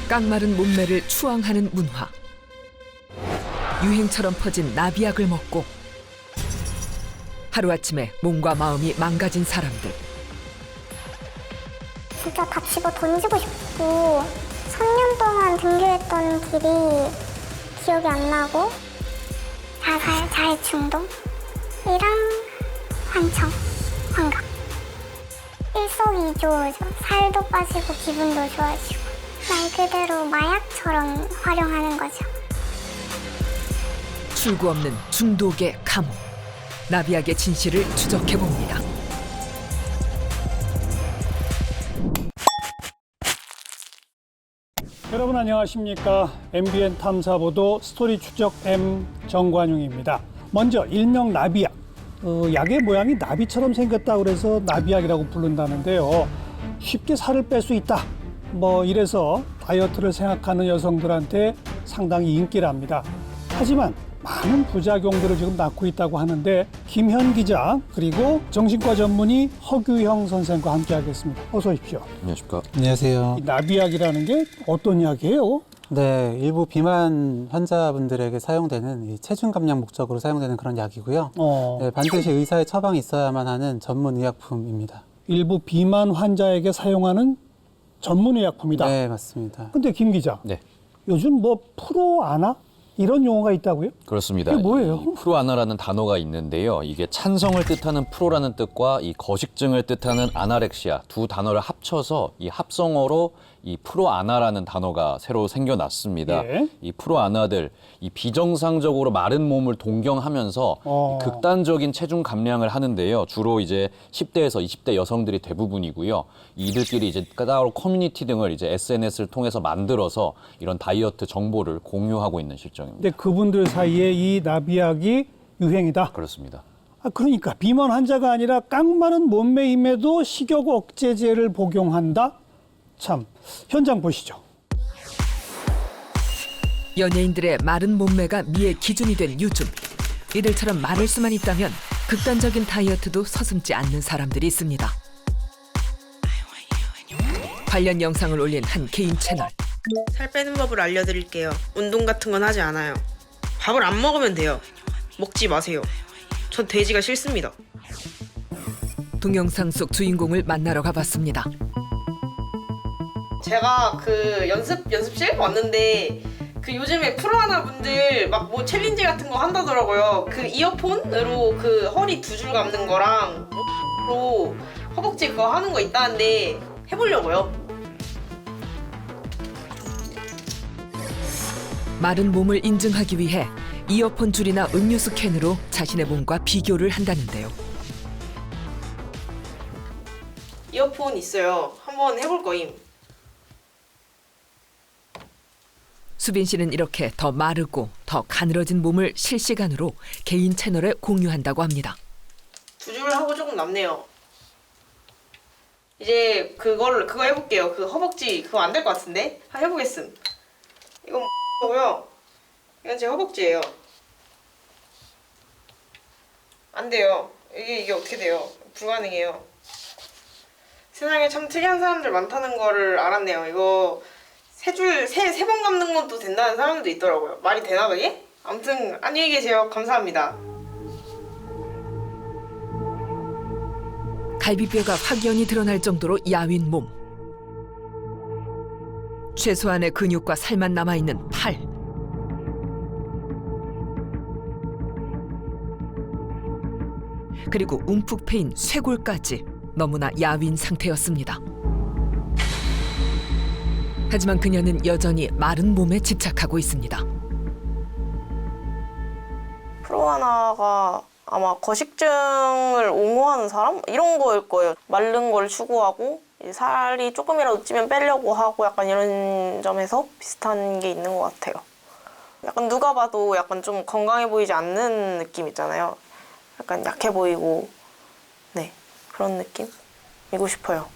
깡마른 몸매를 추앙하는 문화. 유행처럼 퍼진 나비약을 먹고 하루아침에 몸과 마음이 망가진 사람들. 진짜 다 집어 던지고 싶고 3년 동안 등교했던 길이 기억이 안 나고 자살, 자해 충동이랑 환청, 환각 일석이조죠. 살도 빠지고 기분도 좋아지고 말 그대로 마약처럼 활용하는 거죠. 출구 없는 중독의 감옥. 나비약의 진실을 추적해봅니다. 여러분 안녕하십니까. MBN 탐사보도 스토리 추적 M 정관용입니다. 먼저 일명 나비약. 약의 모양이 나비처럼 생겼다고 그래서 나비약이라고 부른다는데요. 쉽게 살을 뺄 수 있다. 이래서 다이어트를 생각하는 여성들한테 상당히 인기랍니다. 하지만 많은 부작용들을 지금 낳고 있다고 하는데 김현 기자 그리고 정신과 전문의 허규형 선생과 함께하겠습니다. 어서 오십시오. 안녕하십니까. 안녕하세요. 이 나비약이라는 게 어떤 약이에요? 네, 일부 비만 환자분들에게 사용되는 이 체중 감량 목적으로 사용되는 그런 약이고요. 네, 반드시 의사의 처방이 있어야만 하는 전문 의약품입니다. 일부 비만 환자에게 사용하는 전문 의약품이다. 네, 맞습니다. 근데 김 기자, 네, 요즘 프로아나 이런 용어가 있다고요? 그렇습니다. 이게 뭐예요? 이 프로아나라는 단어가 있는데요. 이게 찬성을 뜻하는 프로라는 뜻과 이 거식증을 뜻하는 아나렉시아 두 단어를 합쳐서 이 합성어로 이 프로아나라는 단어가 새로 생겨났습니다. 예. 이 프로아나들, 이 비정상적으로 마른 몸을 동경하면서 이 극단적인 체중 감량을 하는데요. 주로 이제 10대에서 20대 여성들이 대부분이고요. 이들끼리 이제 따로 커뮤니티 등을 이제 SNS를 통해서 만들어서 이런 다이어트 정보를 공유하고 있는 실정입니다. 근데 그분들 사이에 이 나비약이 유행이다. 그렇습니다. 그러니까 비만 환자가 아니라 깡마른 몸매임에도 식욕 억제제를 복용한다? 참, 현장 보시죠. 연예인들의 마른 몸매가 미의 기준이 된 요즘. 이들처럼 마를 수만 있다면 극단적인 다이어트도 서슴지 않는 사람들이 있습니다. 관련 영상을 올린 한 개인 채널. 살 빼는 법을 알려드릴게요. 운동 같은 건 하지 않아요. 밥을 안 먹으면 돼요. 먹지 마세요. 전 돼지가 싫습니다. 동영상 속 주인공을 만나러 가봤습니다. 제가 그 연습실 왔는데 그 요즘에 프로하나 분들 막 챌린지 같은 거 한다더라고요. 그 이어폰으로 그 허리 두 줄 감는 거랑 로 허벅지 그거 하는 거 있다는데 해보려고요. 마른 몸을 인증하기 위해 이어폰 줄이나 음료수 캔으로 자신의 몸과 비교를 한다는데요. 이어폰 있어요. 한번 해볼 거임. 수빈 씨는 이렇게 더 마르고 더 가늘어진 몸을 실시간으로 개인 채널에 공유한다고 합니다. 두 줄 하고 조금 남네요. 이제 그거 해볼게요. 그 허벅지 그거 안 될 것 같은데? 해보겠음. 이건 고요. 이건 제 허벅지예요. 안 돼요. 이게 어떻게 돼요? 불가능해요. 세상에 참 특이한 사람들 많다는 거를 알았네요. 이거 세 번 감는 것도 된다는 사람들도 있더라고요. 말이 되나 그게? 아무튼 안녕히 계세요. 감사합니다. 갈비뼈가 확연히 드러날 정도로 야윈 몸. 최소한의 근육과 살만 남아있는 팔. 그리고 움푹 패인 쇄골까지 너무나 야윈 상태였습니다. 하지만 그녀는 여전히 마른 몸에 집착하고 있습니다. 프로하나가 아마 거식증을 옹호하는 사람? 이런 거일 거예요. 마른 걸 추구하고 살이 조금이라도 찌면 빼려고 하고 약간 이런 점에서 비슷한 게 있는 것 같아요. 약간 누가 봐도 약간 좀 건강해 보이지 않는 느낌 있잖아요. 약간 약해 보이고 네 그런 느낌이고 싶어요.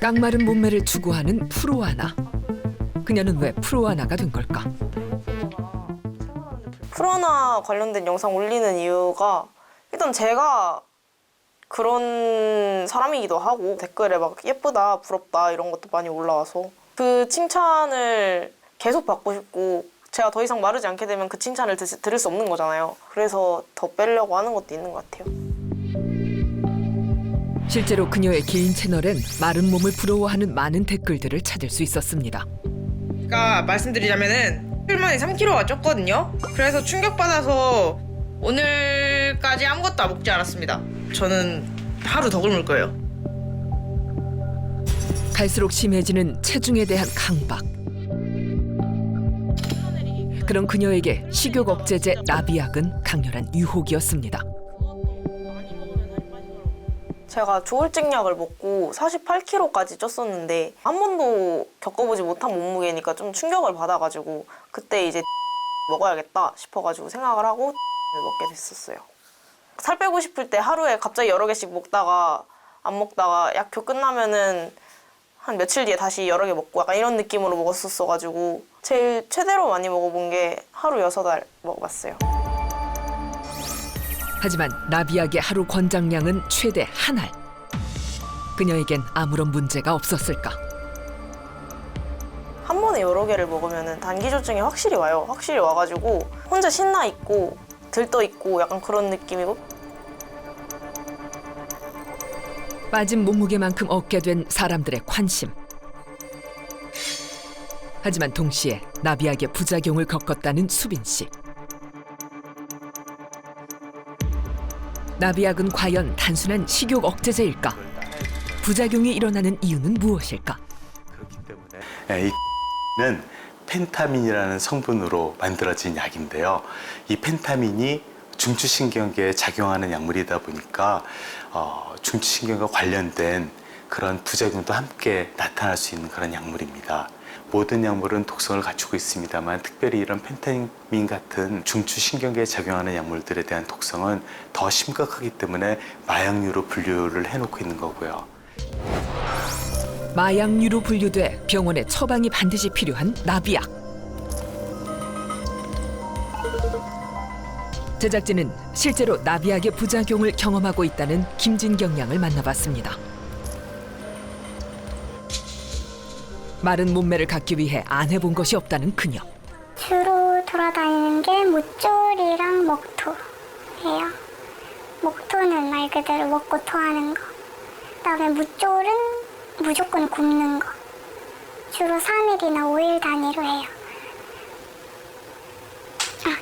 깡마른 몸매를 추구하는 프로아나. 그녀는 왜 프로아나가 된 걸까? 프로아나 관련된 영상 올리는 이유가 일단 제가 그런 사람이기도 하고 댓글에 막 예쁘다, 부럽다 이런 것도 많이 올라와서 그 칭찬을 계속 받고 싶고 제가 더 이상 마르지 않게 되면 그 칭찬을 들을 수 없는 거잖아요. 그래서 더 빼려고 하는 것도 있는 것 같아요. 실제로 그녀의 개인 채널엔 마른 몸을 부러워하는 많은 댓글들을 찾을 수 있었습니다. 제가 말씀드리자면은 1일 만에 3kg가 쪘거든요. 그래서 충격받아서 오늘까지 아무것도 먹지 않았습니다. 저는 하루 더 굶을 거예요. 갈수록 심해지는 체중에 대한 강박. 그런 그녀에게 식욕 억제제 나비약은 강렬한 유혹이었습니다. 제가 조울증약을 먹고 48kg까지 쪘었는데 한 번도 겪어보지 못한 몸무게니까 좀 충격을 받아가지고 그때 이제 먹어야겠다 싶어가지고 생각을 하고 먹게 됐었어요. 살 빼고 싶을 때 하루에 갑자기 여러 개씩 먹다가 안 먹다가 약효 끝나면은 한 며칠 뒤에 다시 여러 개 먹고 약간 이런 느낌으로 먹었었어가지고 제일 최대로 많이 먹어본 게 하루 6알 먹어봤어요. 하지만 나비약의 하루 권장량은 최대 1알. 그녀에겐 아무런 문제가 없었을까? 한 번에 여러 개를 먹으면 단기조증이 확실히 와요. 확실히 와가지고 혼자 신나 있고 들떠 있고 약간 그런 느낌이고. 빠진 몸무게만큼 얻게 된 사람들의 관심. 하지만 동시에 나비약의 부작용을 겪었다는 수빈 씨. 나비약은 과연 단순한 식욕 억제제일까? 부작용이 일어나는 이유는 무엇일까? 그렇기 때문에 이는 펜타민이라는 성분으로 만들어진 약인데요. 이 펜타민이 중추신경계에 작용하는 약물이다 보니까 중추신경과 관련된 그런 부작용도 함께 나타날 수 있는 그런 약물입니다. 모든 약물은 독성을 갖추고 있습니다만 특별히 이런 펜타민 같은 중추신경계에 작용하는 약물들에 대한 독성은 더 심각하기 때문에 마약류로 분류를 해놓고 있는 거고요. 마약류로 분류돼 병원에 처방이 반드시 필요한 나비약. 제작진은 실제로 나비약의 부작용을 경험하고 있다는 김진경 양을 만나봤습니다. 마른 몸매를 갖기 위해 안 해본 것이 없다는 그녀. 주로 돌아다니는 게 목졸이랑 목토예요. 목토는 말 그대로 먹고 토하는 거. 그다음에 무졸은 무조건 굶는 거. 주로 3일이나 5일 단위로 해요.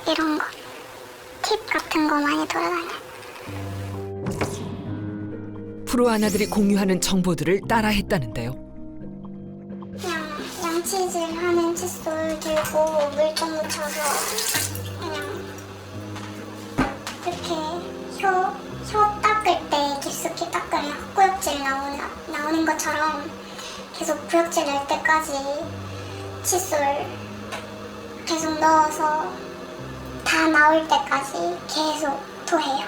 이런 거. 팁 같은 거 많이 돌아다녀요. 프로 하나들이 공유하는 정보들을 따라했다는데요. 그냥 양치질 하는 칫솔 들고 물 좀 묻혀서 그냥 이렇게 혀 닦을 때 깊숙이 닦으면 구역질 나오는 것처럼 계속 구역질 날 때까지 칫솔 계속 넣어서 다 나올 때까지 계속 토해요.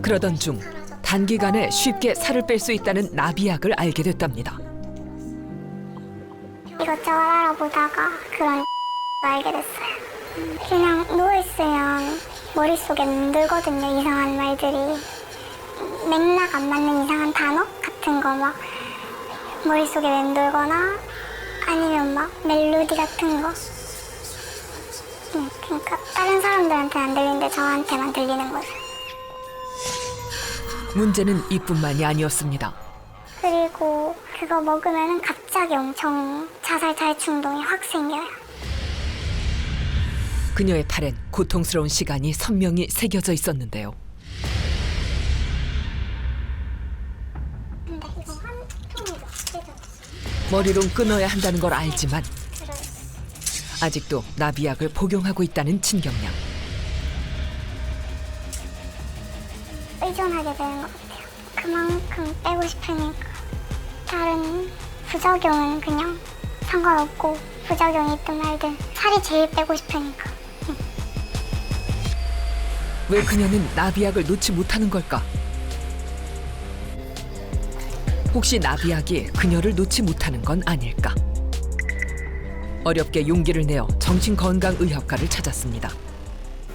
그러던 중 단기간에 쉽게 살을 뺄 수 있다는 나비약을 알게 됐답니다. 이것저것 알아보다가 그런 알게 됐어요. 그냥 누워있으면 머릿속에 맴돌거든요. 이상한 말들이. 맥락 안 맞는 이상한 단어 같은 거 막 머릿속에 맴돌거나 아니면 막 멜로디 같은 거. 그러니까 다른 사람들한테는 안 들리는데 저한테만 들리는 거죠. 문제는 이뿐만이 아니었습니다. 그리고 그거 먹으면 갑자기 엄청 자살 충동이 확 생겨요. 그녀의 팔엔 고통스러운 시간이 선명히 새겨져 있었는데요. 근데 이거 한 통이죠. 머리론 끊어야 한다는 걸 알지만 아직도 나비약을 복용하고 있다는 진경양. 의존하게 되는 것 같아요. 그만큼 빼고 싶으니까. 다른 부작용은 그냥 상관없고 부작용이 있든 말든 살이 제일 빼고 싶으니까. 왜 그녀는 나비약을 놓지 못하는 걸까? 혹시 나비약이 그녀를 놓지 못하는 건 아닐까? 어렵게 용기를 내어 정신건강의학과를 찾았습니다.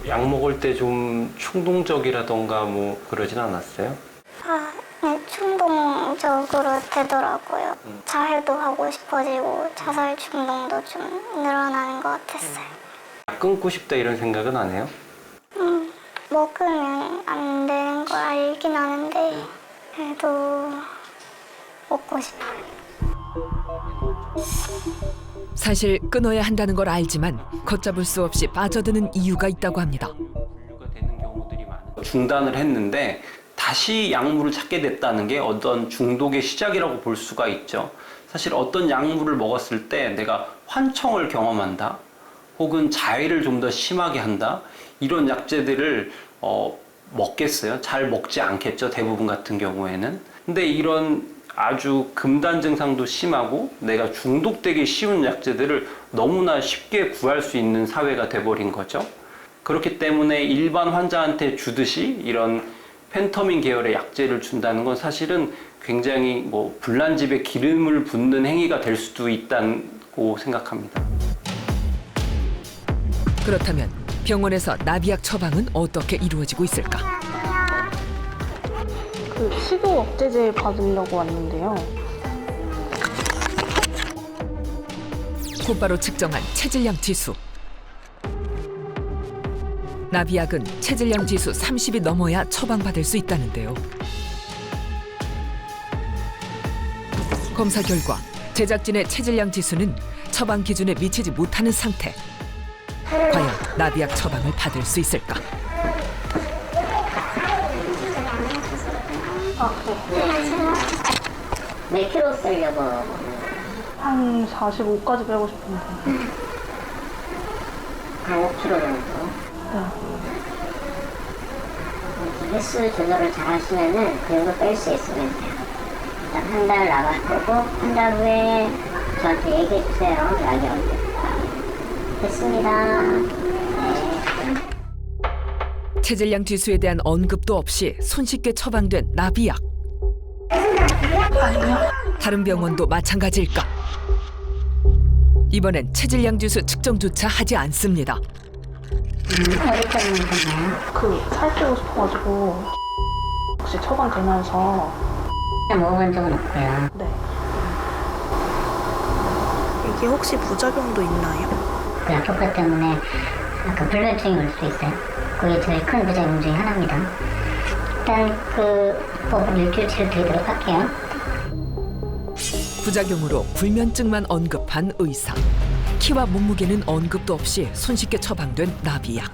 약 먹을 때 좀 충동적이라던가 뭐 그러진 않았어요? 네, 충동적으로 되더라고요. 자해도 하고 싶어지고 자살 충동도 좀 늘어나는 것 같았어요. 약 끊고 싶다 이런 생각은 안 해요? 먹으면 안 되는 걸 알긴 아는데 그래도 먹고 싶어요. 사실 끊어야 한다는 걸 알지만 걷잡을 수 없이 빠져드는 이유가 있다고 합니다. 분류가 되는 경우들이 많아요. 중단을 했는데 다시 약물을 찾게 됐다는 게 어떤 중독의 시작이라고 볼 수가 있죠. 사실 어떤 약물을 먹었을 때 내가 환청을 경험한다, 혹은 자해를 좀 더 심하게 한다, 이런 약제들을 먹겠어요? 잘 먹지 않겠죠, 대부분 같은 경우에는. 근데 이런 아주 금단 증상도 심하고 내가 중독되기 쉬운 약제들을 너무나 쉽게 구할 수 있는 사회가 돼버린 거죠. 그렇기 때문에 일반 환자한테 주듯이 이런 펜터민 계열의 약제를 준다는 건 사실은 굉장히 뭐 불난집에 기름을 붓는 행위가 될 수도 있다고 생각합니다. 그렇다면 병원에서 나비약 처방은 어떻게 이루어지고 있을까? 그 식욕 억제제 받으려고 왔는데요. 곧바로 측정한 체질량 지수. 나비약은 체질량 지수 30이 넘어야 처방받을 수 있다는데요. 검사 결과 제작진의 체질량 지수는 처방 기준에 미치지 못하는 상태. 과연 나비약 처방을 받을 수 있을까? 몇 킬로 쓰려고? 한 45까지 빼고 싶은데. 한 5킬로 정도? 횟수 조절을 잘 하시면은 그 정도 뺄 수 있으면 돼요. 일단 한 달 나갈 거고, 한 달 후에 저한테 얘기해 주세요. 약이 언제까. 됐습니다. 체질량 지수에 대한 언급도 없이 손쉽게 처방된 나비약. 다른 병원도 마찬가지일까? 이번엔 체질량 지수 측정조차 하지 않습니다. 어디 때문에 그러나요? 그 살 빼고 싶어가지고 혹시 처방 되면서. 먹어본 적은 없고요. 네. 이게 혹시 부작용도 있나요? 그 약효과 때문에 그 불면증이 올 수도 있어요. 그게 제일 큰 부작용 중에 하나입니다. 일단 그 보험 일주일 치료 드리도록 할게요. 부작용으로 불면증만 언급한 의사. 키와 몸무게는 언급도 없이 손쉽게 처방된 나비약.